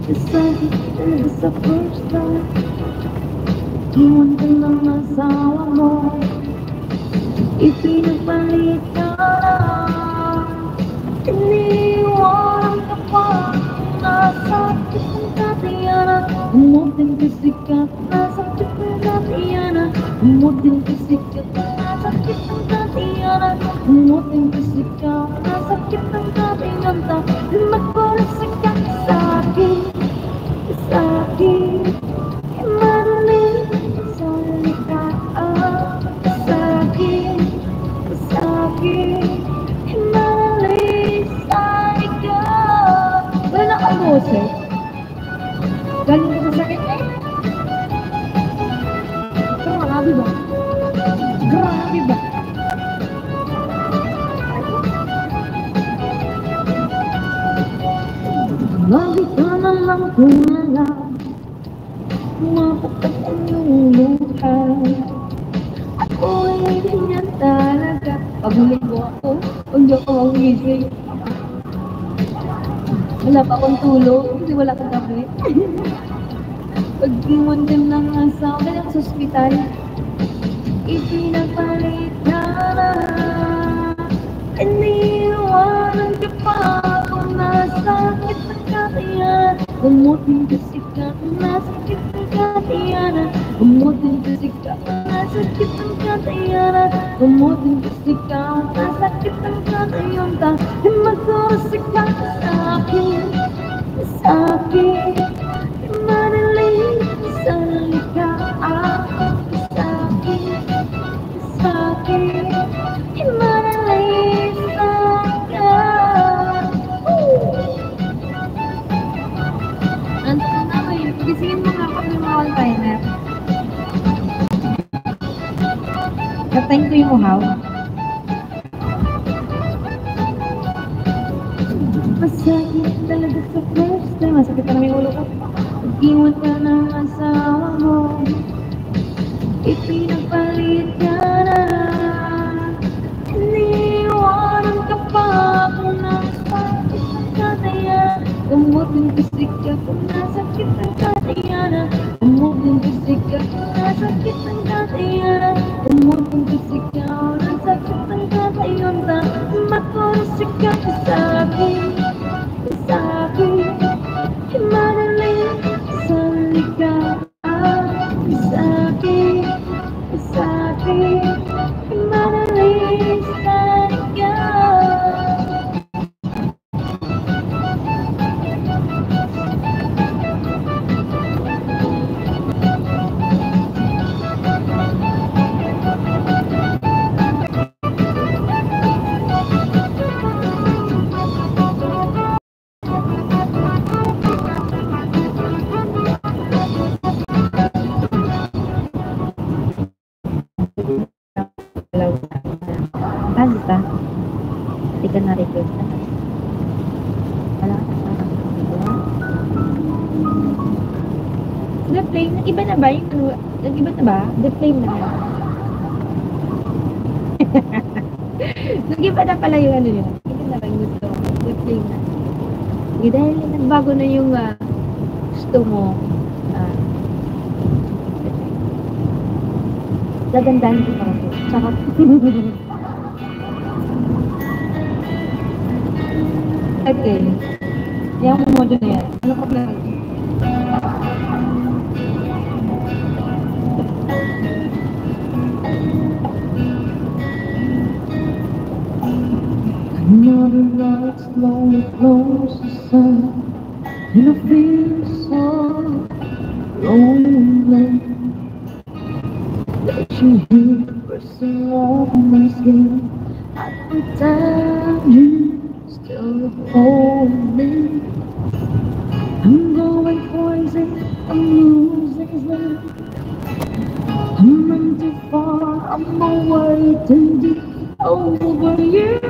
Decided talaga sa first time. Iwan ka ng asawa mo, ipinagpalit ka na. Iniwan ka pa, nasakit ng Tatiana. Umutin kasi ka, nasakit ng Tatiana. Umutin kasi ka, nasakit ng Tatiana. Umutin kasi ka, nasakit ng Tatiana. Magpalasa ka sa'kin, sa'kin. Madaling salita sa'kin, sa'kin. Madaling salita. Wala akong boses. Galing ka sa sakit eh. Pero grabe ba? Grabe ba? Lagi ka na lang tulala, mapukat ang iyong luhay. Ako ay ganyan talaga. Pabuli ko ako, huwag ako mawisig. Wala pa akong tulog, kasi wala akong gabi. Pag-iwan din ng asawa, galing sa ospital. Ipinagpalit ka na. Iniwanan ka pa ako, nasakit ng Tatiana. Umutin kasi ka, nasakit ng Tatiana. Umutin kasi ka, nasakit ng Tatiana. Umutin kasi ka, nasakit ng Tatiana. Magkurasi ka sa'kin, sa'kin. Madaling salita sa'kin, sa'kin. Madaling salita. Antok na ako eh. Gisingin mo nga ako ng mga all-timer. Katayin ko yung uhaw. Masakit talaga sa first time. Masakit na naman yung ulo ko. Pag-iwan ka ng asawa mo, ipinagpalit ka na. Iniwanan ka pa ako, nasakit ng Tatiana. Umutin kasi ka kung nasakit ng Tatiana. Umutin kasi ka kung nasakit ng Tatiana. Umutin kasi ka kung nasakit ng Tatiana. Magkurasi ka sa'kin, sa'kin. Madaling salita sa'kin, sa'kin. Madaling salita. Basta, hindi ka na-request na. Wala ka sa The-Flame, nag-iba na ba yung nag-iba na ba? The-Flame na. Nag-iba na pala yung ano yun. Nag-iba na ba yung gusto mo? The-Flame na. Sige, dahil nagbago na yung gusto mo. Dagandahin ko pa ako. Tsaka okay. Yang mo module na yan. Ano problema? Another night slowly close the sun, and I feel so lonely. Let you hear the pressing of my skin. I pretend you still hold me. I'm going crazy, I'm losing sleep. I'm running too far, I'm away too deep over you.